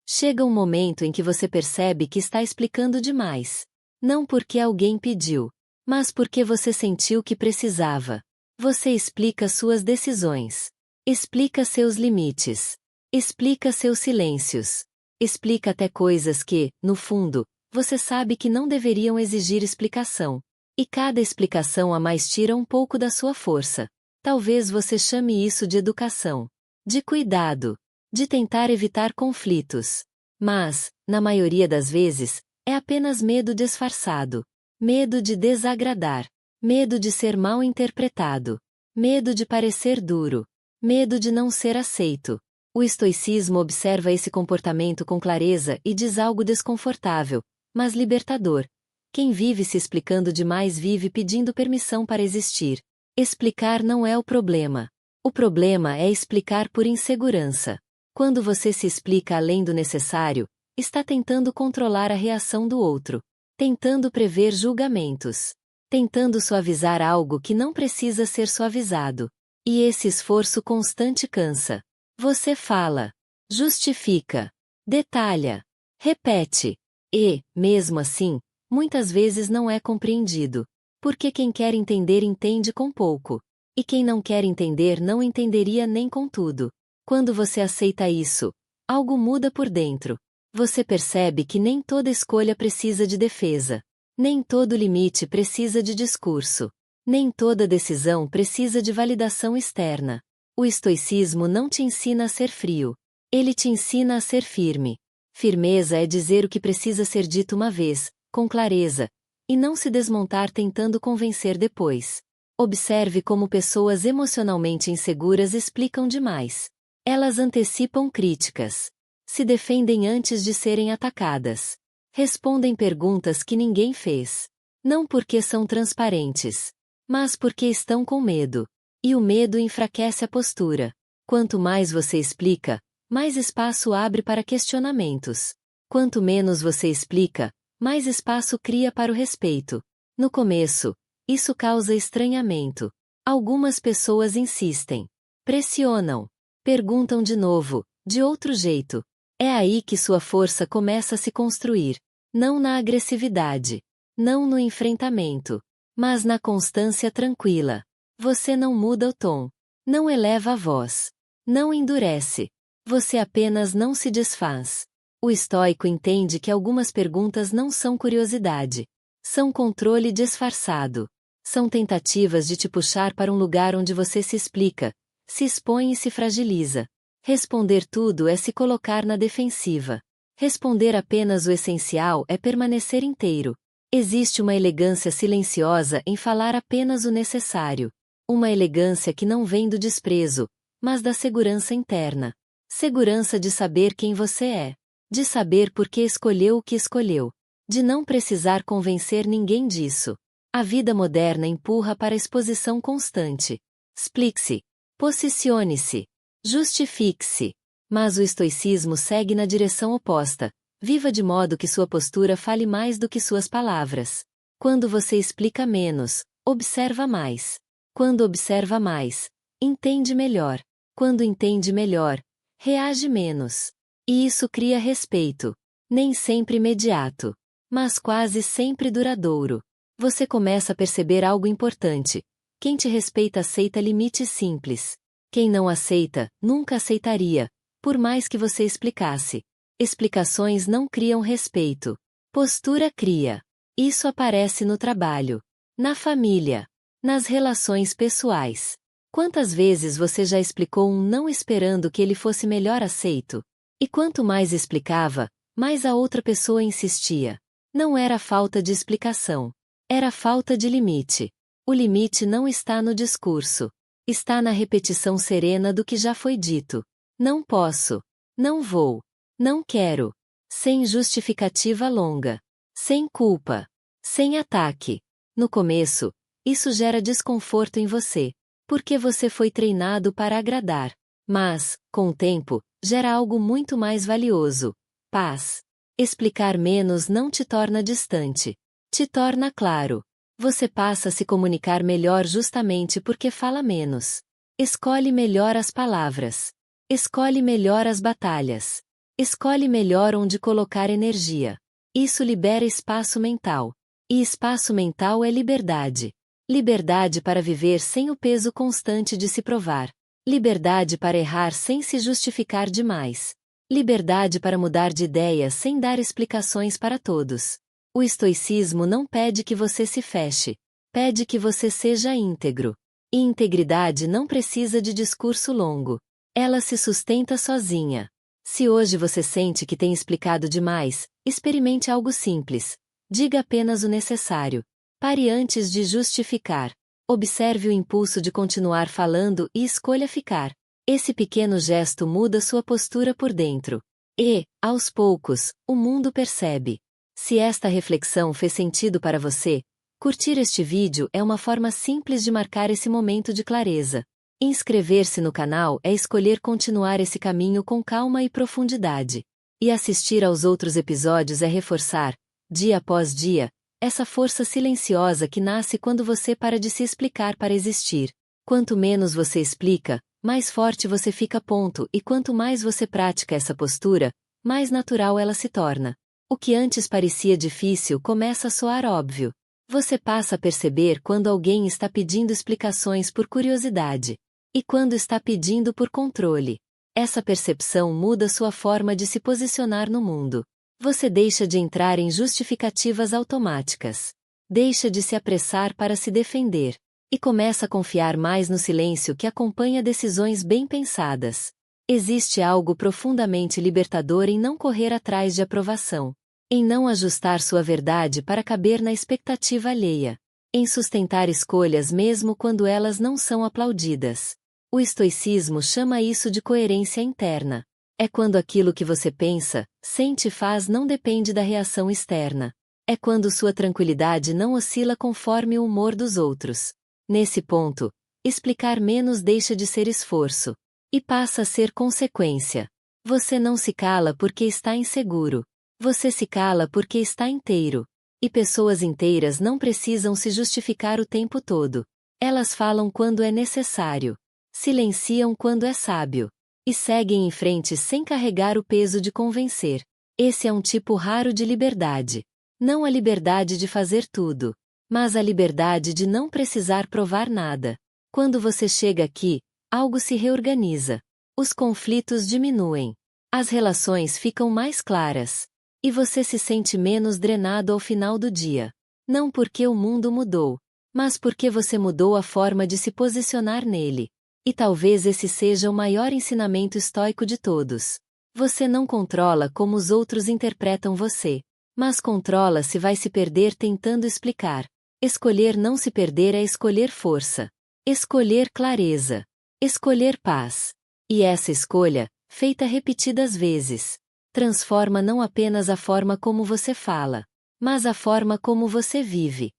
Chega um momento em que você percebe que está explicando demais. Não porque alguém pediu, mas porque você sentiu que precisava. Você explica suas decisões. Explica seus limites. Explica seus silêncios. Explica até coisas que, no fundo, você sabe que não deveriam exigir explicação. E cada explicação a mais tira um pouco da sua força. Talvez você chame isso de educação, de cuidado, de tentar evitar conflitos. Mas, na maioria das vezes, é apenas medo disfarçado. Medo de desagradar. Medo de ser mal interpretado. Medo de parecer duro. Medo de não ser aceito. O estoicismo observa esse comportamento com clareza e diz algo desconfortável, mas libertador. Quem vive se explicando demais vive pedindo permissão para existir. Explicar não é o problema. O problema é explicar por insegurança. Quando você se explica além do necessário, está tentando controlar a reação do outro, tentando prever julgamentos, tentando suavizar algo que não precisa ser suavizado. E esse esforço constante cansa. Você fala, justifica, detalha, repete, e, mesmo assim, muitas vezes não é compreendido. Porque quem quer entender entende com pouco. E quem não quer entender não entenderia nem com tudo. Quando você aceita isso, algo muda por dentro. Você percebe que nem toda escolha precisa de defesa. Nem todo limite precisa de discurso. Nem toda decisão precisa de validação externa. O estoicismo não te ensina a ser frio. Ele te ensina a ser firme. Firmeza é dizer o que precisa ser dito uma vez, com clareza, e não se desmontar tentando convencer depois. Observe como pessoas emocionalmente inseguras explicam demais. Elas antecipam críticas. Se defendem antes de serem atacadas. Respondem perguntas que ninguém fez. Não porque são transparentes, mas porque estão com medo. E o medo enfraquece a postura. Quanto mais você explica, mais espaço abre para questionamentos. Quanto menos você explica, mais espaço cria para o respeito. No começo, isso causa estranhamento. Algumas pessoas insistem, pressionam, perguntam de novo, de outro jeito. É aí que sua força começa a se construir. Não na agressividade, não no enfrentamento, mas na constância tranquila. Você não muda o tom, não eleva a voz, não endurece. Você apenas não se desfaz. O estoico entende que algumas perguntas não são curiosidade. São controle disfarçado. São tentativas de te puxar para um lugar onde você se explica, se expõe e se fragiliza. Responder tudo é se colocar na defensiva. Responder apenas o essencial é permanecer inteiro. Existe uma elegância silenciosa em falar apenas o necessário. Uma elegância que não vem do desprezo, mas da segurança interna. Segurança de saber quem você é. De saber por que escolheu o que escolheu. De não precisar convencer ninguém disso. A vida moderna empurra para a exposição constante. Explique-se. Posicione-se. Justifique-se. Mas o estoicismo segue na direção oposta. Viva de modo que sua postura fale mais do que suas palavras. Quando você explica menos, observa mais. Quando observa mais, entende melhor. Quando entende melhor, reage menos. E isso cria respeito. Nem sempre imediato, mas quase sempre duradouro. Você começa a perceber algo importante. Quem te respeita aceita limites simples. Quem não aceita, nunca aceitaria, por mais que você explicasse. Explicações não criam respeito. Postura cria. Isso aparece no trabalho, na família, nas relações pessoais. Quantas vezes você já explicou um não esperando que ele fosse melhor aceito? E quanto mais explicava, mais a outra pessoa insistia. Não era falta de explicação. Era falta de limite. O limite não está no discurso. Está na repetição serena do que já foi dito. Não posso. Não vou. Não quero. Sem justificativa longa. Sem culpa. Sem ataque. No começo, isso gera desconforto em você, porque você foi treinado para agradar. Mas, com o tempo, gera algo muito mais valioso: paz. Explicar menos não te torna distante. Te torna claro. Você passa a se comunicar melhor justamente porque fala menos. Escolhe melhor as palavras. Escolhe melhor as batalhas. Escolhe melhor onde colocar energia. Isso libera espaço mental. E espaço mental é liberdade. Liberdade para viver sem o peso constante de se provar. Liberdade para errar sem se justificar demais. Liberdade para mudar de ideia sem dar explicações para todos. O estoicismo não pede que você se feche. Pede que você seja íntegro. E integridade não precisa de discurso longo. Ela se sustenta sozinha. Se hoje você sente que tem explicado demais, experimente algo simples. Diga apenas o necessário. Pare antes de justificar. Observe o impulso de continuar falando e escolha ficar. Esse pequeno gesto muda sua postura por dentro. E, aos poucos, o mundo percebe. Se esta reflexão fez sentido para você, curtir este vídeo é uma forma simples de marcar esse momento de clareza. Inscrever-se no canal é escolher continuar esse caminho com calma e profundidade. E assistir aos outros episódios é reforçar, dia após dia, essa força silenciosa que nasce quando você para de se explicar para existir. Quanto menos você explica, mais forte você fica. E quanto mais você pratica essa postura, mais natural ela se torna. O que antes parecia difícil começa a soar óbvio. Você passa a perceber quando alguém está pedindo explicações por curiosidade. E quando está pedindo por controle. Essa percepção muda sua forma de se posicionar no mundo. Você deixa de entrar em justificativas automáticas. Deixa de se apressar para se defender. E começa a confiar mais no silêncio que acompanha decisões bem pensadas. Existe algo profundamente libertador em não correr atrás de aprovação. Em não ajustar sua verdade para caber na expectativa alheia. Em sustentar escolhas mesmo quando elas não são aplaudidas. O estoicismo chama isso de coerência interna. É quando aquilo que você pensa, sente e faz não depende da reação externa. É quando sua tranquilidade não oscila conforme o humor dos outros. Nesse ponto, explicar menos deixa de ser esforço. E passa a ser consequência. Você não se cala porque está inseguro. Você se cala porque está inteiro. E pessoas inteiras não precisam se justificar o tempo todo. Elas falam quando é necessário. Silenciam quando é sábio. E seguem em frente sem carregar o peso de convencer. Esse é um tipo raro de liberdade. Não a liberdade de fazer tudo, mas a liberdade de não precisar provar nada. Quando você chega aqui, algo se reorganiza. Os conflitos diminuem. As relações ficam mais claras. E você se sente menos drenado ao final do dia. Não porque o mundo mudou, mas porque você mudou a forma de se posicionar nele. E talvez esse seja o maior ensinamento estoico de todos. Você não controla como os outros interpretam você, mas controla se vai se perder tentando explicar. Escolher não se perder é escolher força. Escolher clareza. Escolher paz. E essa escolha, feita repetidas vezes, transforma não apenas a forma como você fala, mas a forma como você vive.